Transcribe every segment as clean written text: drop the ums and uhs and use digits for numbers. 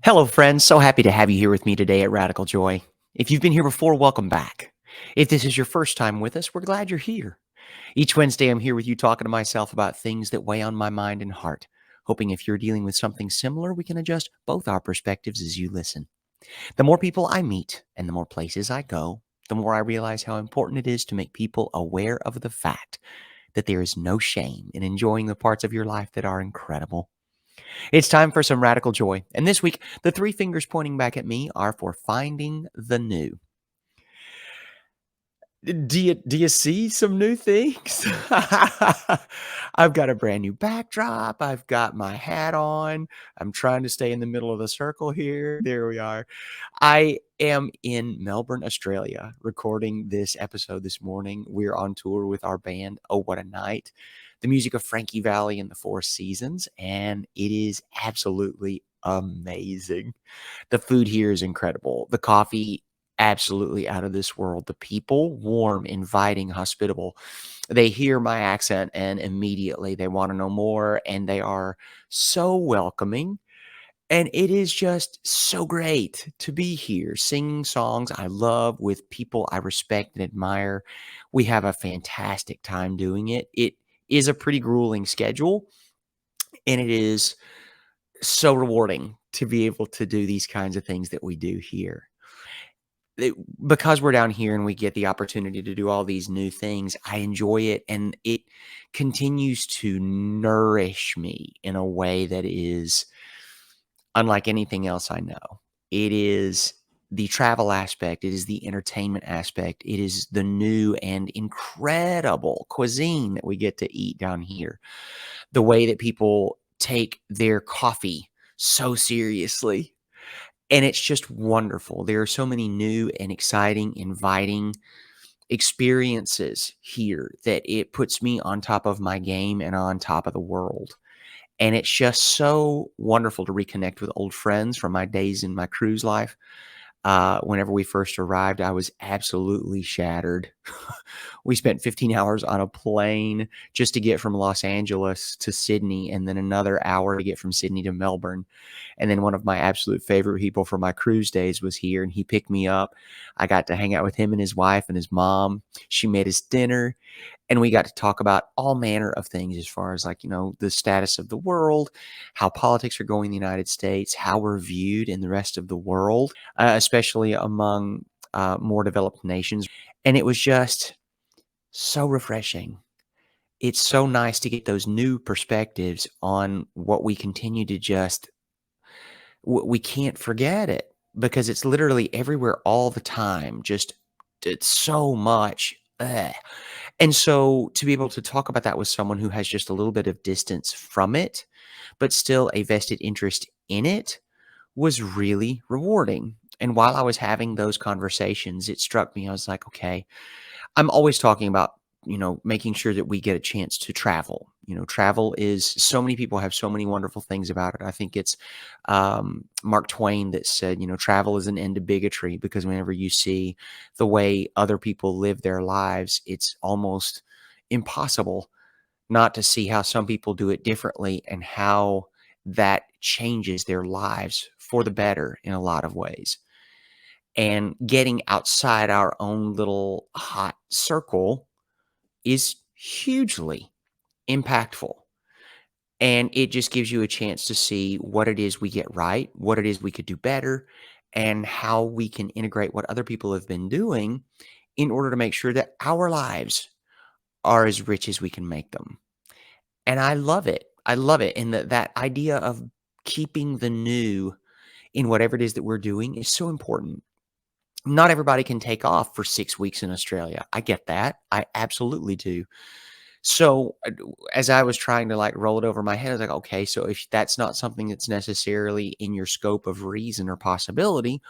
Hello, friends. So happy to have you here with me today at Radical Joy. If you've been here before, welcome back. If this is your first time with us, we're glad you're here. Each Wednesday, I'm here with you talking to myself about things that weigh on my mind and heart, hoping if you're dealing with something similar, we can adjust both our perspectives as you listen. The more people I meet and the more places I go, the more I realize how important it is to make people aware of the fact that there is no shame in enjoying the parts of your life that are incredible. It's time for some radical joy. And this week, the three fingers pointing back at me are for finding the new. Do you see some new things? I've got a brand new backdrop. I've got my hat on. I'm trying to stay in the middle of the circle here. There we are. I am in Melbourne, Australia, recording this episode this morning. We're on tour with our band, Oh What a Night, the music of Frankie Valli and the Four Seasons, and it is absolutely amazing. The food here is incredible. The coffee, absolutely out of this world. The people, warm, inviting, hospitable. They hear my accent and immediately they want to know more, and they are so welcoming. And it is just so great to be here singing songs I love with people I respect and admire. We have a fantastic time doing it. It is a pretty grueling schedule, and it is so rewarding to be able to do these kinds of things that we do here. It, because we're down here and we get the opportunity to do all these new things, I enjoy it, and it continues to nourish me in a way that is unlike anything else I know. It is the travel aspect, it is the entertainment aspect, it is the new and incredible cuisine that we get to eat down here. The way that people take their coffee so seriously, and it's just wonderful. There are so many new and exciting, inviting experiences here that it puts me on top of my game and on top of the world. And it's just so wonderful to reconnect with old friends from my days in my cruise life. Whenever we first arrived, I was absolutely shattered. We spent 15 hours on a plane just to get from Los Angeles to Sydney, and then another hour to get from Sydney to Melbourne. And then one of my absolute favorite people from my cruise days was here, and he picked me up. I got to hang out with him and his wife and his mom. She made us dinner, and we got to talk about all manner of things as far as, like, the status of the world, how politics are going in the United States, how we're viewed in the rest of the world, especially among more developed nations. And it was just so refreshing. It's so nice to get those new perspectives on what we continue to just, we can't forget it because it's literally everywhere all the time. Just, it's so much. And so to be able to talk about that with someone who has just a little bit of distance from it, but still a vested interest in it, was really rewarding. And while I was having those conversations, it struck me. I was like, okay, I'm always talking about, making sure that we get a chance to travel. Travel is, so many people have so many wonderful things about it. I think it's Mark Twain that said, travel is an end to bigotry, because whenever you see the way other people live their lives, it's almost impossible not to see how some people do it differently and how that changes their lives for the better in a lot of ways. And getting outside our own little hot circle is hugely impactful. And it just gives you a chance to see what it is we get right, what it is we could do better, and how we can integrate what other people have been doing in order to make sure that our lives are as rich as we can make them. And I love it. I love it. And that idea of keeping the new in whatever it is that we're doing is so important. Not everybody can take off for 6 weeks in Australia. I get that. I absolutely do. So, as I was trying to, like, roll it over my head, I was like, okay, so if that's not something that's necessarily in your scope of reason or possibility,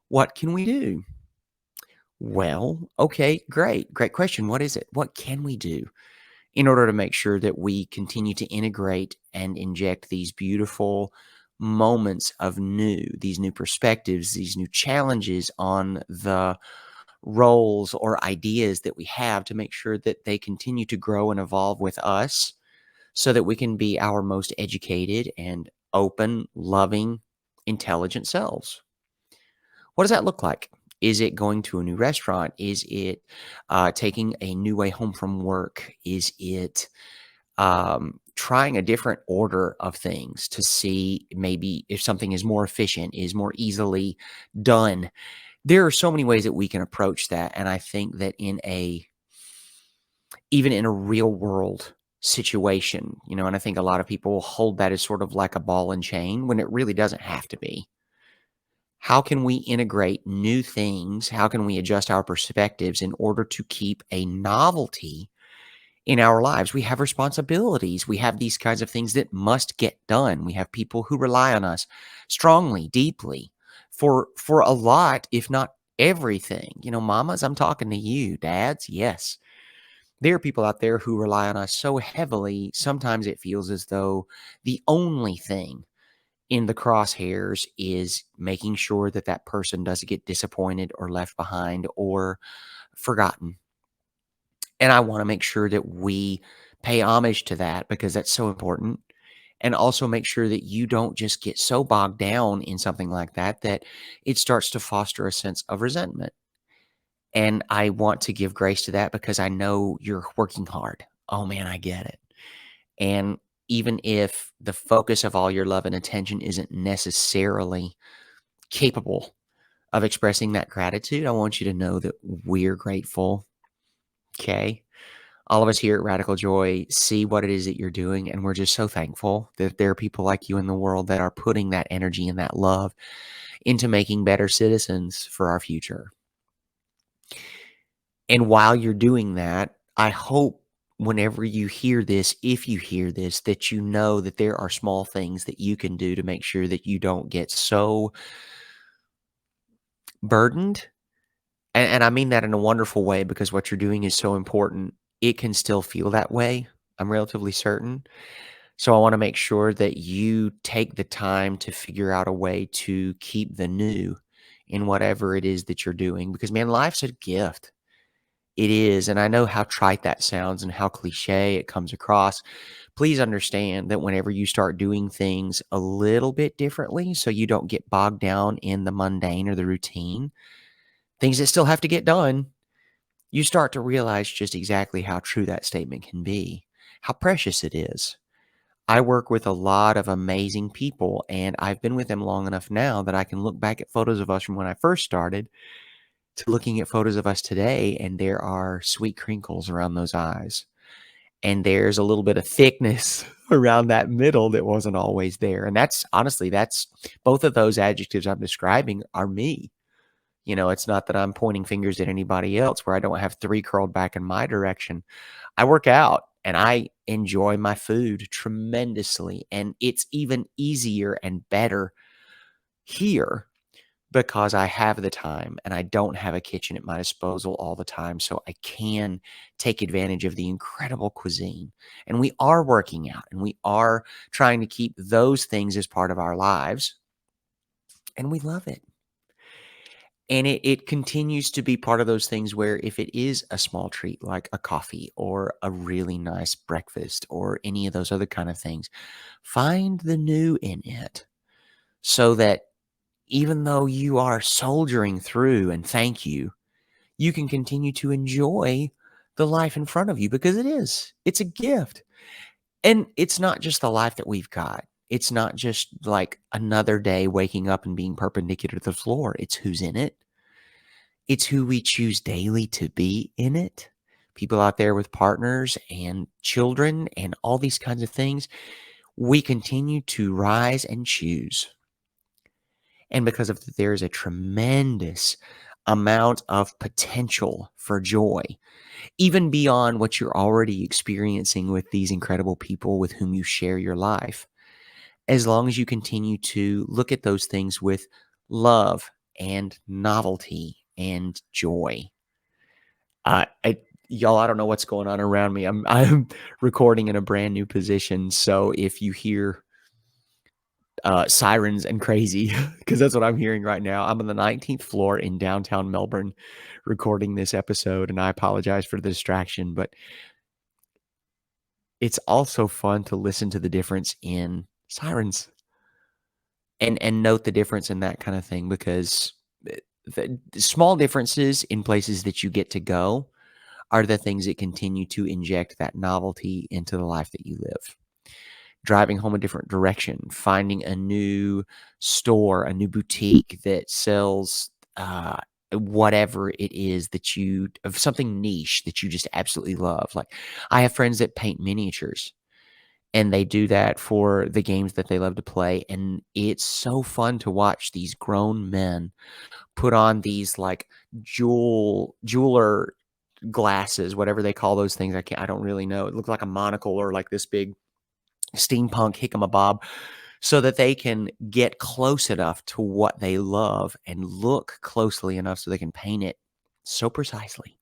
what can we do? Well, okay, great. Great question. What is it? What can we do in order to make sure that we continue to integrate and inject these beautiful moments of new, these new perspectives, these new challenges on the roles or ideas that we have, to make sure that they continue to grow and evolve with us, so that we can be our most educated and open, loving, intelligent selves. What does that look like? Is it going to a new restaurant? Is it taking a new way home from work? Is it trying a different order of things to see maybe if something is more efficient, is more easily done? There are so many ways that we can approach that. And I think that even in a real world situation, and I think a lot of people hold that as sort of like a ball and chain when it really doesn't have to be. How can we integrate new things? How can we adjust our perspectives in order to keep a novelty in our lives? We have responsibilities. We have these kinds of things that must get done. We have people who rely on us strongly, deeply for a lot, if not everything. Mamas, I'm talking to you. Dads, yes. There are people out there who rely on us so heavily, sometimes it feels as though the only thing in the crosshairs is making sure that that person doesn't get disappointed or left behind or forgotten. And I want to make sure that we pay homage to that because that's so important. And also make sure that you don't just get so bogged down in something like that that it starts to foster a sense of resentment. And I want to give grace to that because I know you're working hard. Oh man, I get it. And even if the focus of all your love and attention isn't necessarily capable of expressing that gratitude, I want you to know that we're grateful. Okay. All of us here at Radical Joy see what it is that you're doing, and we're just so thankful that there are people like you in the world that are putting that energy and that love into making better citizens for our future. And while you're doing that, I hope whenever you hear this, if you hear this, that you know that there are small things that you can do to make sure that you don't get so burdened. And I mean that in a wonderful way because what you're doing is so important. It can still feel that way, I'm relatively certain. So I want to make sure that you take the time to figure out a way to keep the new in whatever it is that you're doing because, man, life's a gift. It is. And I know how trite that sounds and how cliche it comes across. Please understand that whenever you start doing things a little bit differently, so you don't get bogged down in the mundane or the routine, things that still have to get done, you start to realize just exactly how true that statement can be, how precious it is. I work with a lot of amazing people, and I've been with them long enough now that I can look back at photos of us from when I first started to looking at photos of us today, and there are sweet crinkles around those eyes. And there's a little bit of thickness around that middle that wasn't always there. And that's honestly, that's both of those adjectives I'm describing are me. It's not that I'm pointing fingers at anybody else where I don't have three curled back in my direction. I work out and I enjoy my food tremendously. And it's even easier and better here because I have the time and I don't have a kitchen at my disposal all the time. So I can take advantage of the incredible cuisine. And we are working out and we are trying to keep those things as part of our lives. And we love it. And it continues to be part of those things where if it is a small treat like a coffee or a really nice breakfast or any of those other kind of things, find the new in it so that even though you are soldiering through and thank you, you can continue to enjoy the life in front of you because it's a gift. And it's not just the life that we've got. It's not just like another day waking up and being perpendicular to the floor. It's who's in it. It's who we choose daily to be in it. People out there with partners and children and all these kinds of things. We continue to rise and choose. And because of that, there is a tremendous amount of potential for joy, even beyond what you're already experiencing with these incredible people with whom you share your life. As long as you continue to look at those things with love and novelty and joy. Y'all, I don't know what's going on around me. I'm recording in a brand new position, so if you hear sirens and crazy, because that's what I'm hearing right now. I'm on the 19th floor in downtown Melbourne recording this episode, and I apologize for the distraction, but it's also fun to listen to the difference in sirens. and note the difference in that kind of thing because the small differences in places that you get to go are the things that continue to inject that novelty into the life that you live. Driving home a different direction, finding a new store, a new boutique that sells whatever it is that you of something niche that you just absolutely love. Like I have friends that paint miniatures and they do that for the games that they love to play. And it's so fun to watch these grown men put on these like jeweler glasses, whatever they call those things. I don't really know. It looks like a monocle or like this big steampunk hickamabob so that they can get close enough to what they love and look closely enough so they can paint it so precisely.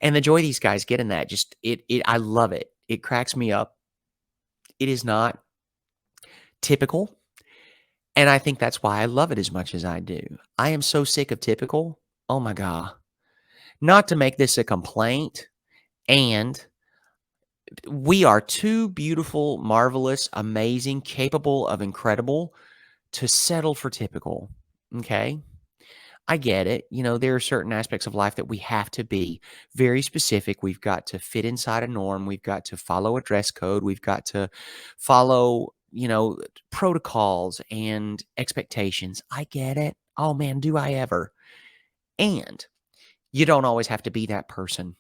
And the joy these guys get in that just it I love it. It cracks me up. It is not typical, and I think that's why I love it as much as I do. I am so sick of typical. Oh my god. Not to make this a complaint, and we are too beautiful, marvelous, amazing, capable of incredible to settle for typical. Okay? I get it. You know, there are certain aspects of life that we have to be very specific. We've got to fit inside a norm. We've got to follow a dress code. We've got to follow, protocols and expectations. I get it. Oh man, do I ever. And you don't always have to be that person.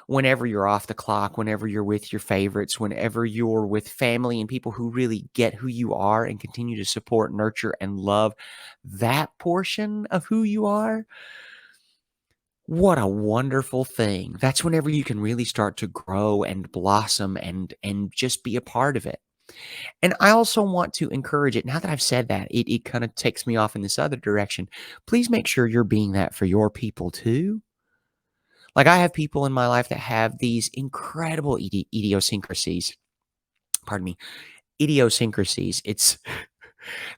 Whenever you're off the clock, whenever you're with your favorites, whenever you're with family and people who really get who you are and continue to support, nurture, and love that portion of who you are, what a wonderful thing. That's whenever you can really start to grow and blossom and just be a part of it. And I also want to encourage it. Now that I've said that, it kind of takes me off in this other direction. Please make sure you're being that for your people too. Like I have people in my life that have these incredible idiosyncrasies. Pardon me, idiosyncrasies. It's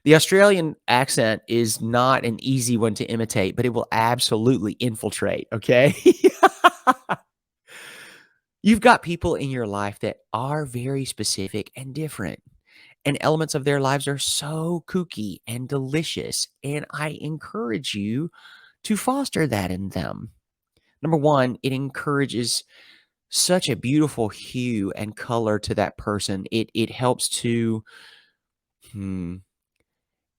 the Australian accent is not an easy one to imitate, but it will absolutely infiltrate. Okay. You've got people in your life that are very specific and different, and elements of their lives are so kooky and delicious. And I encourage you to foster that in them. Number one, it encourages such a beautiful hue and color to that person. It helps to hmm,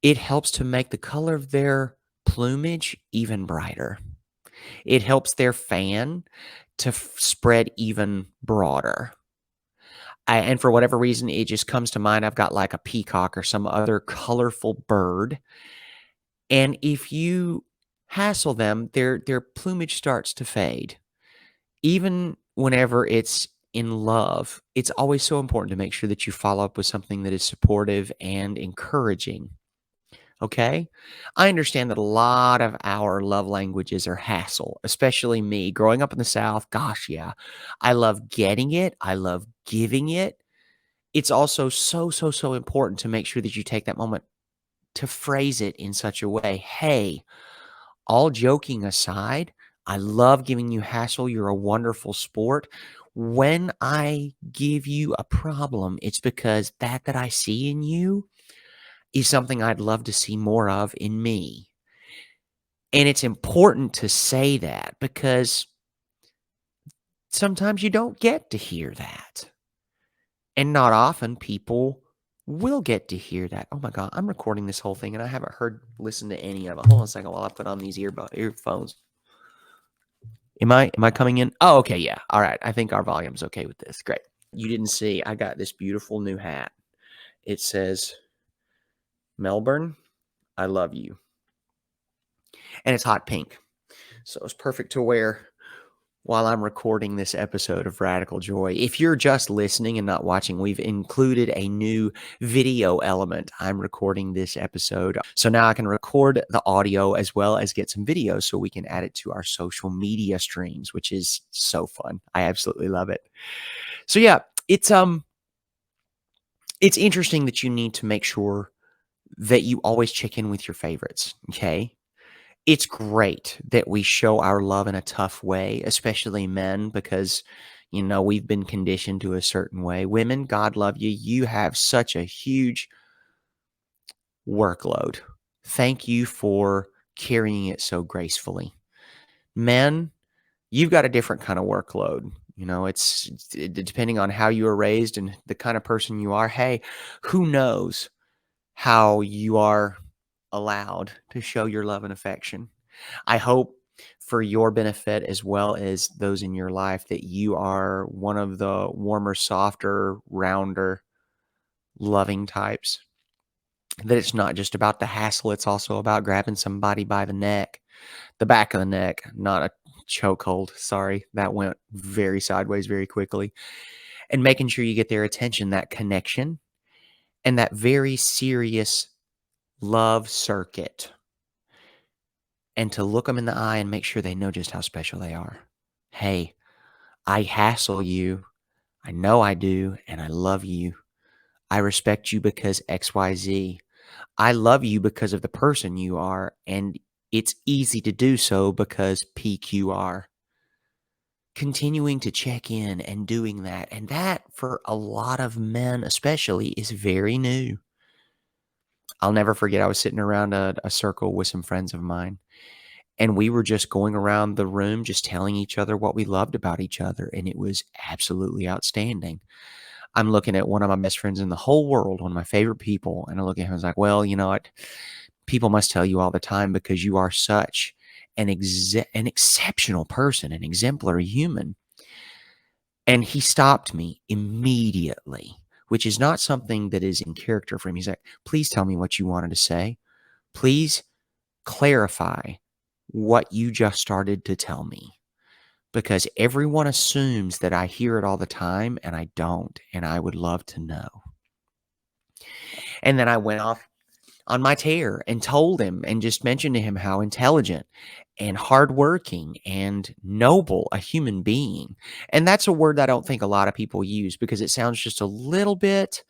it helps to make the color of their plumage even brighter. It helps their fan to spread even broader. And for whatever reason, it just comes to mind. I've got like a peacock or some other colorful bird, and if you hassle them, their plumage starts to fade. Even whenever it's in love, it's always so important to make sure that you follow up with something that is supportive and encouraging. Okay? I understand that a lot of our love languages are hassle, especially me. Growing up in the South, gosh, yeah. I love getting it, I love giving it. It's also so, so, so important to make sure that you take that moment to phrase it in such a way. Hey, all joking aside, I love giving you hassle. You're a wonderful sport. When I give you a problem, it's because that I see in you is something I'd love to see more of in me. And it's important to say that because sometimes you don't get to hear that. And not often people will get to hear that. Oh my God, I'm recording this whole thing and I haven't listened to any of it. Hold on a second while I put on these earphones. Am I coming in? Oh, okay, yeah. All right. I think our volume's okay with this. Great. You didn't see, I got this beautiful new hat. It says, Melbourne, I love you. And it's hot pink. So it's perfect to wear while I'm recording this episode of Radical Joy. If you're just listening and not watching, we've included a new video element. I'm recording this episode. So now I can record the audio as well as get some video so we can add it to our social media streams, which is so fun. I absolutely love it. So yeah, it's interesting that you need to make sure that you always check in with your favorites, okay? It's great that we show our love in a tough way, especially men, because, we've been conditioned to a certain way. Women, God love you. You have such a huge workload. Thank you for carrying it so gracefully. Men, you've got a different kind of workload. Depending on how you were raised and the kind of person you are. Hey, who knows how you are allowed to show your love and affection. I hope for your benefit as well as those in your life that you are one of the warmer, softer, rounder, loving types. That it's not just about the hassle, it's also about grabbing somebody by the neck, the back of the neck, not a chokehold. Sorry, that went very sideways very quickly. And making sure you get their attention, that connection, and that very serious love circuit. And to look them in the eye and make sure they know just how special they are. Hey, I hassle you. I know I do, and I love you. I respect you because XYZ. I love you because of the person you are, and it's easy to do so because PQR. Continuing to check in and doing that, and that for a lot of men especially is very new. I'll never forget, I was sitting around a circle with some friends of mine, and we were just going around the room just telling each other what we loved about each other, and it was absolutely outstanding. I'm looking at one of my best friends in the whole world, one of my favorite people, and I look at him and I was like, "Well, you know what? People must tell you all the time because you are such an exceptional person, an exemplary human." And he stopped me immediately, which is not something that is in character for him. He's like, "Please tell me what you wanted to say. Please clarify what you just started to tell me." Because everyone assumes that I hear it all the time, and I don't, and I would love to know. And then I went off on my tear and told him and just mentioned to him how intelligent and hardworking and noble a human being. And that's a word that I don't think a lot of people use because it sounds just a little bit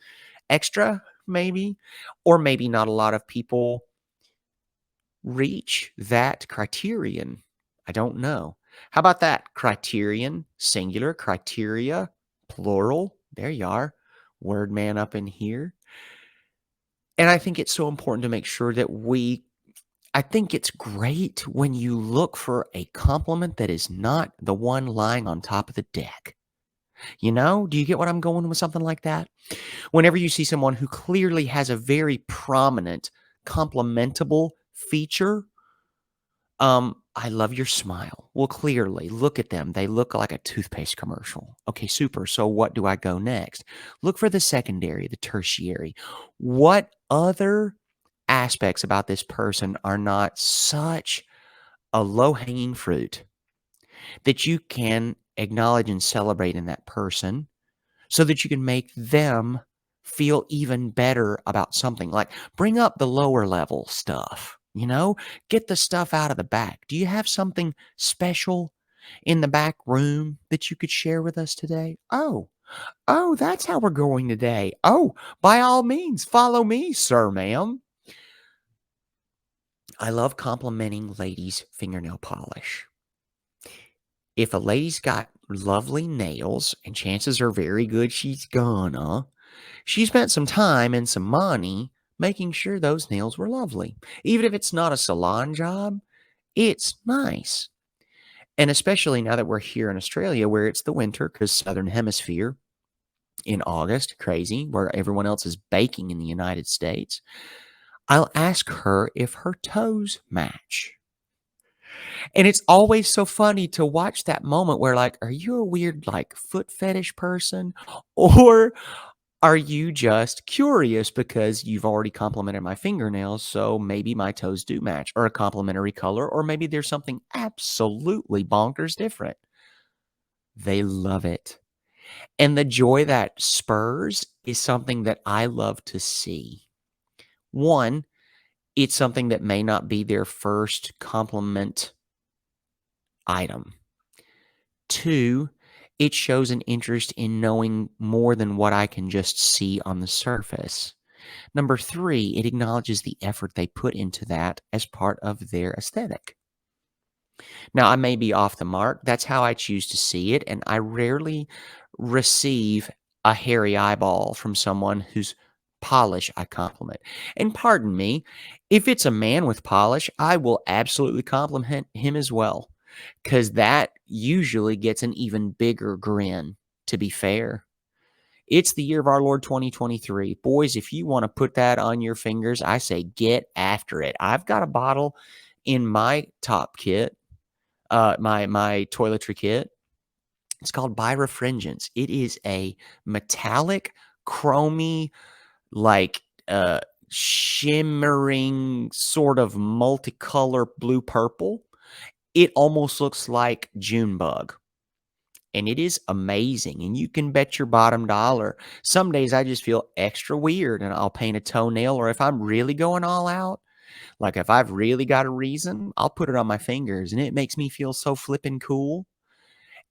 extra, maybe, or maybe not a lot of people reach that criterion. I don't know. How about that? Criterion, singular, criteria, plural. There you are. Word man up in here. And I think it's so important to make sure that I think it's great when you look for a compliment that is not the one lying on top of the deck. Do you get what I'm going with something like that? Whenever you see someone who clearly has a very prominent complimentable feature, I love your smile. Well, clearly, look at them. They look like a toothpaste commercial. Okay, super. So what do I go next? Look for the secondary, the tertiary. What other aspects about this person are not such a low-hanging fruit that you can acknowledge and celebrate in that person so that you can make them feel even better about something. Like bring up the lower level stuff, get the stuff out of the back. Do you have something special in the back room that you could share with us today? Oh, that's how we're going today. Oh, by all means, follow me, sir, ma'am. I love complimenting ladies' fingernail polish. If a lady's got lovely nails, and chances are very good she spent some time and some money making sure those nails were lovely. Even if it's not a salon job, it's nice. And especially now that we're here in Australia where it's the winter, because Southern Hemisphere in August, crazy, where everyone else is baking in the United States, I'll ask her if her toes match. And it's always so funny to watch that moment where, like, are you a weird, like, foot fetish person? Or are you just curious because you've already complimented my fingernails, so maybe my toes do match, or a complimentary color, or maybe there's something absolutely bonkers different. They love it. And the joy that spurs is something that I love to see. One, it's something that may not be their first compliment item. Two, it shows an interest in knowing more than what I can just see on the surface. Number three, it acknowledges the effort they put into that as part of their aesthetic. Now, I may be off the mark. That's how I choose to see it. And I rarely receive a hairy eyeball from someone who's Polish, I compliment. And pardon me, if it's a man with polish, I will absolutely compliment him as well, because that usually gets an even bigger grin, to be fair. It's the year of our Lord 2023. Boys, if you want to put that on your fingers, I say get after it. I've got a bottle in my top kit, my toiletry kit. It's called Birefringence. It is a metallic, chromy, like shimmering sort of multicolor blue purple. It almost looks like Junebug. And it is amazing. And you can bet your bottom dollar. Some days I just feel extra weird and I'll paint a toenail. Or if I'm really going all out, like if I've really got a reason, I'll put it on my fingers and it makes me feel so flippin' cool.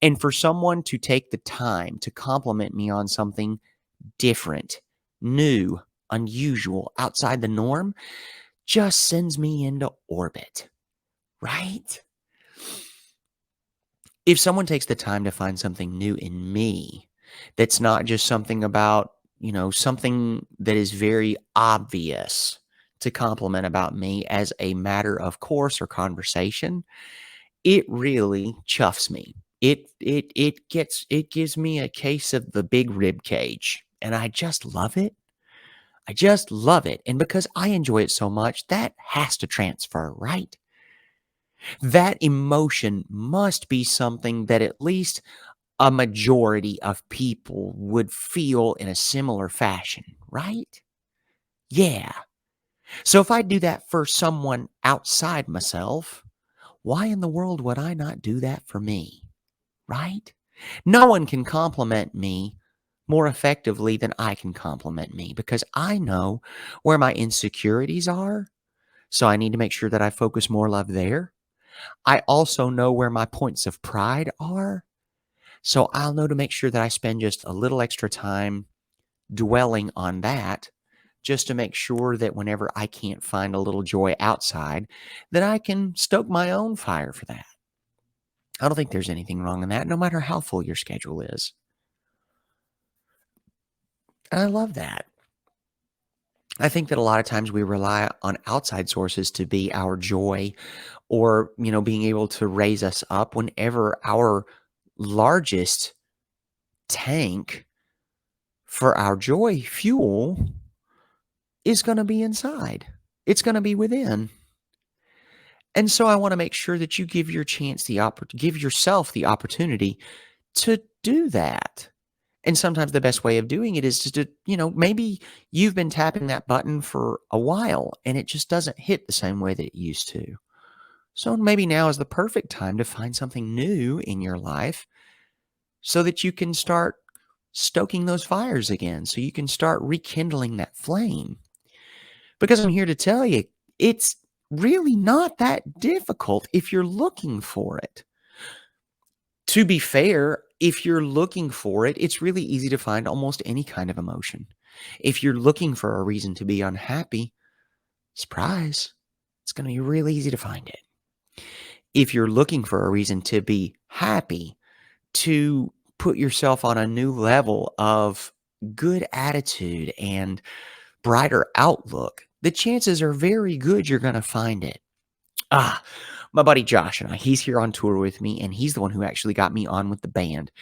And for someone to take the time to compliment me on something different, new, unusual, outside the norm, just sends me into orbit, right? If someone takes the time to find something new in me, that's not just something about, something that is very obvious to compliment about me as a matter of course or conversation, it really chuffs me. It gives me a case of the big rib cage, and I just love it. I just love it. And because I enjoy it so much, that has to transfer, right? That emotion must be something that at least a majority of people would feel in a similar fashion, right? Yeah. So if I do that for someone outside myself, why in the world would I not do that for me? Right? No one can compliment me more effectively than I can compliment me because I know where my insecurities are. So I need to make sure that I focus more love there. I also know where my points of pride are. So I'll know to make sure that I spend just a little extra time dwelling on that just to make sure that whenever I can't find a little joy outside, that I can stoke my own fire for that. I don't think there's anything wrong in that, no matter how full your schedule is. And I love that. I think that a lot of times we rely on outside sources to be our joy or, being able to raise us up whenever our largest tank for our joy fuel is going to be inside. It's going to be within. And so I want to make sure that you give give yourself the opportunity to do that. And sometimes the best way of doing it is maybe you've been tapping that button for a while and it just doesn't hit the same way that it used to. So maybe now is the perfect time to find something new in your life so that you can start stoking those fires again, so you can start rekindling that flame. Because I'm here to tell you, it's really not that difficult if you're looking for it. To be fair, if you're looking for it, it's really easy to find almost any kind of emotion. If you're looking for a reason to be unhappy, surprise, it's going to be really easy to find it. If you're looking for a reason to be happy, to put yourself on a new level of good attitude and brighter outlook, the chances are very good you're going to find it. My buddy Josh and he's here on tour with me, and he's the one who actually got me on with the band.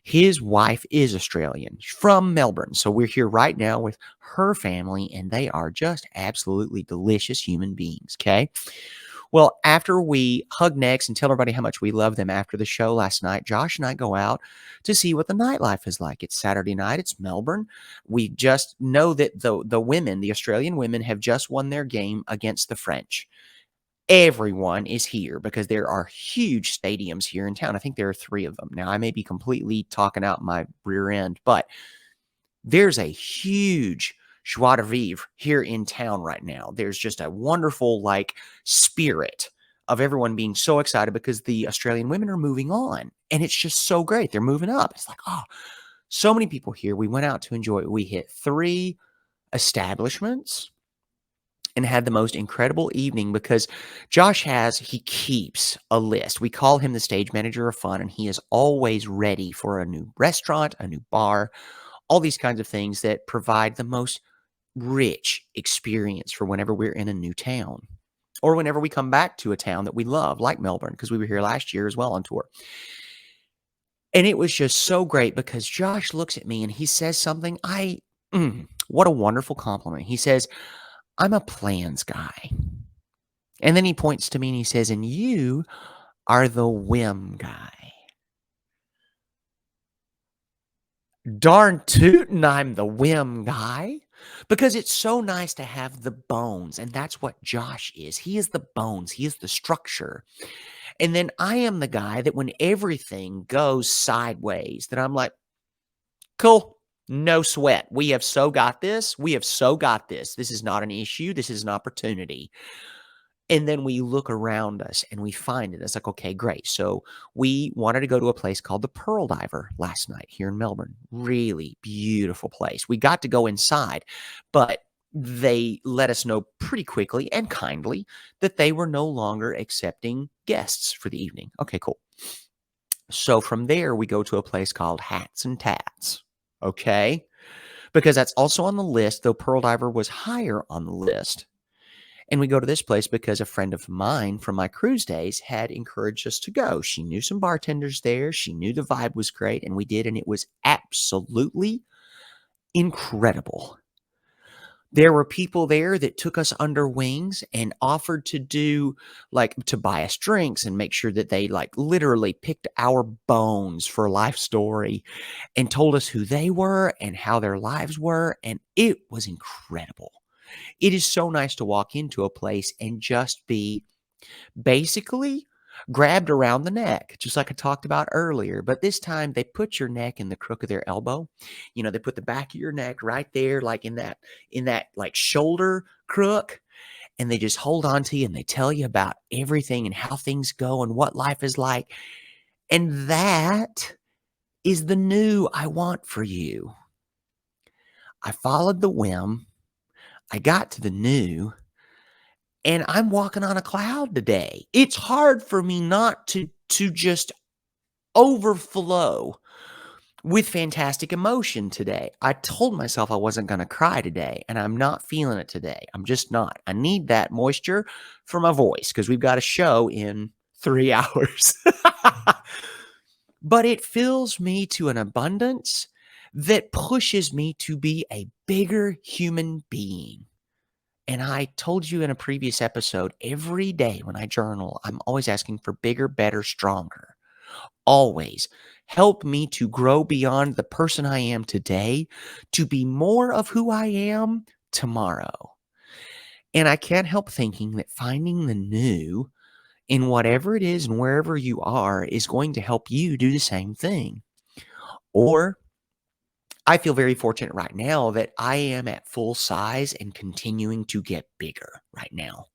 His wife is Australian, from Melbourne. So we're here right now with her family, and they are just absolutely delicious human beings, okay? Well, after we hug necks and tell everybody how much we love them after the show last night, Josh and I go out to see what the nightlife is like. It's Saturday night. It's Melbourne. We just know that the Australian women, have just won their game against the French. Everyone is here because there are huge stadiums here in town. I think there are 3 of them. Now, I may be completely talking out my rear end, but there's a huge joie de vivre here in town right now. There's just a wonderful, spirit of everyone being so excited because the Australian women are moving on. And it's just so great. They're moving up. It's like, so many people here. We went out to enjoy it. We hit 3 establishments and had the most incredible evening because he keeps a list. We call him the stage manager of fun, and he is always ready for a new restaurant, a new bar, all these kinds of things that provide the most rich experience for whenever we're in a new town or whenever we come back to a town that we love, like Melbourne, because we were here last year as well on tour. And it was just so great because Josh looks at me and he says something. What a wonderful compliment. He says, I'm a plans guy. And then he points to me and he says, and you are the whim guy. Darn tootin', I'm the whim guy. Because it's so nice to have the bones. And that's what Josh is. He is the bones. He is the structure. And then I am the guy that when everything goes sideways, that I'm like, cool, no sweat. We have so got this. We have so got this. This is not an issue. This is an opportunity. And then we look around us and we find it. It's like, okay, great. So we wanted to go to a place called the Pearl Diver last night here in Melbourne. Really beautiful place. We got to go inside, but they let us know pretty quickly and kindly that they were no longer accepting guests for the evening. Okay, cool. So from there, we go to a place called Hats and Tats. Okay. Because that's also on the list, though Pearl Diver was higher on the list. And we go to this place because a friend of mine from my cruise days had encouraged us to go. She knew some bartenders there. She knew the vibe was great, and we did, and it was absolutely incredible. There were people there that took us under wings and offered to do, like, to buy us drinks and make sure that they, like, literally picked our bones for life story and told us who they were and how their lives were, and it was incredible. It is so nice to walk into a place and just be basically grabbed around the neck, just like I talked about earlier. But this time they put your neck in the crook of their elbow. You know, they put the back of your neck right there, like in that like shoulder crook, and they just hold on to you and they tell you about everything and how things go and what life is like. And that is the new I want for you. I followed the whim. I got to the new. And I'm walking on a cloud today. It's hard for me not to just overflow with fantastic emotion today. I told myself I wasn't going to cry today, and I'm not feeling it today. I'm just not. I need that moisture for my voice because we've got a show in 3 hours. But it fills me to an abundance that pushes me to be a bigger human being. And I told you in a previous episode, every day when I journal, I'm always asking for bigger, better, stronger. Always help me to grow beyond the person I am today to be more of who I am tomorrow. And I can't help thinking that finding the new in whatever it is and wherever you are is going to help you do the same thing. Or I feel very fortunate right now that I am at full size and continuing to get bigger right now.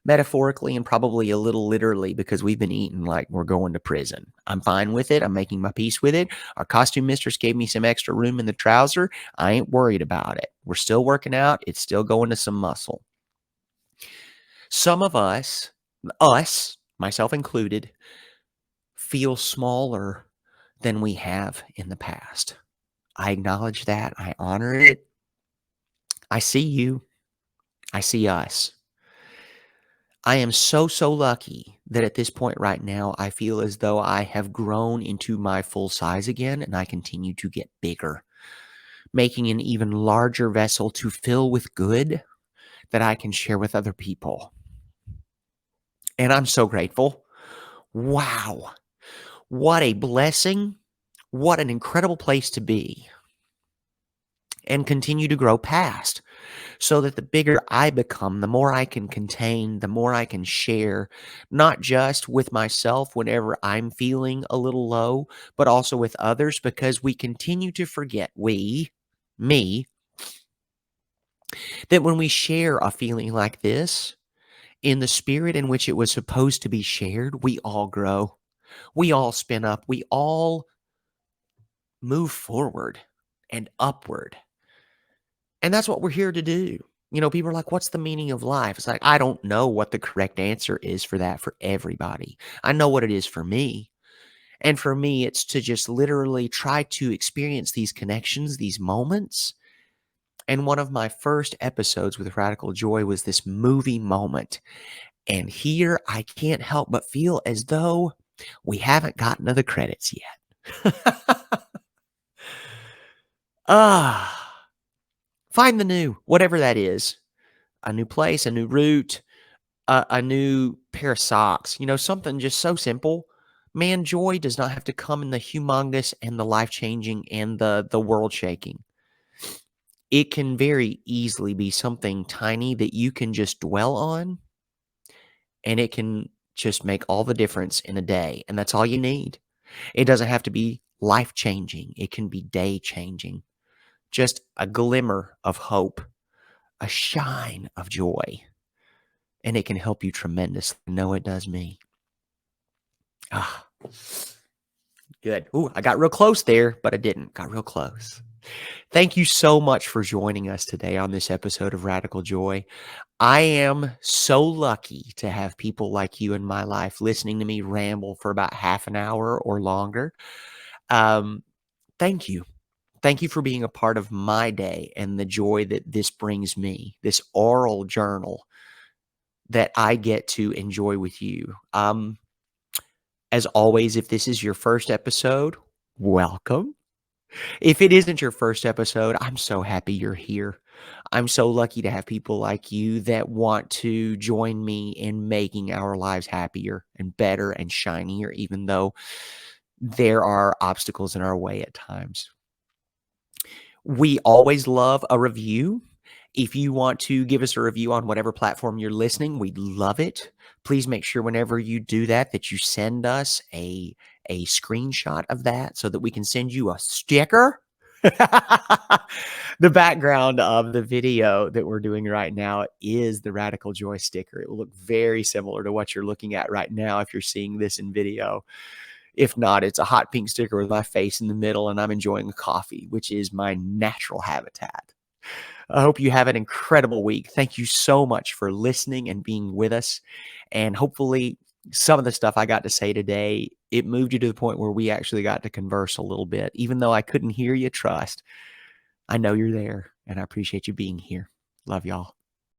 Metaphorically and probably a little literally because we've been eating like we're going to prison. I'm fine with it. I'm making my peace with it. Our costume mistress gave me some extra room in the trouser. I ain't worried about it. We're still working out. It's still going to some muscle. Some of us, myself included, feel smaller than we have in the past. I acknowledge that. I honor it. I see you. I see us. I am so lucky that at this point right now, I feel as though I have grown into my full size again and I continue to get bigger, making an even larger vessel to fill with good that I can share with other people. And I'm so grateful. Wow. What a blessing. What an incredible place to be. And continue to grow past. So that the bigger I become, the more I can contain, the more I can share, not just with myself whenever I'm feeling a little low, but also with others because we continue to forget, me, that when we share a feeling like this, in the spirit in which it was supposed to be shared, we all grow. We all spin up. We all move forward and upward. And that's what we're here to do. You know, people are like, what's the meaning of life? It's like, I don't know what the correct answer is for that for everybody. I know what it is for me. And for me, it's to just literally try to experience these connections, these moments, And one of my first episodes with Radical Joy was this movie moment. And here I can't help but feel as though we haven't gotten to the credits yet. Ah, find the new, whatever that is. A new place, a new route, a new pair of socks, something just so simple. Man, joy does not have to come in the humongous and the life-changing and the world-shaking. It can very easily be something tiny that you can just dwell on, and it can just make all the difference in a day, and that's all you need. It doesn't have to be life-changing. It can be day-changing. Just a glimmer of hope, a shine of joy, and it can help you tremendously. I know it does me. Ah, good. Ooh, I got real close there, but I didn't. Got real close. Thank you so much for joining us today on this episode of Radical Joy. I am so lucky to have people like you in my life listening to me ramble for about half an hour or longer. Um, thank you. Thank you for being a part of my day and the joy that this brings me, this oral journal that I get to enjoy with you. As always, if this is your first episode, welcome. If it isn't your first episode, I'm so happy you're here. I'm so lucky to have people like you that want to join me in making our lives happier and better and shinier, even though there are obstacles in our way at times. We always love a review. If you want to give us a review on whatever platform you're listening, we'd love it. Please make sure whenever you do that, that you send us a screenshot of that so that we can send you a sticker. The background of the video that we're doing right now is the Radical Joy sticker. It will look very similar to what you're looking at right now if you're seeing this in video. If not, it's a hot pink sticker with my face in the middle and I'm enjoying a coffee, which is my natural habitat. I hope you have an incredible week. Thank you so much for listening and being with us. And hopefully some of the stuff I got to say today, it moved you to the point where we actually got to converse a little bit. Even though I couldn't hear you, trust, I know you're there and I appreciate you being here. Love y'all.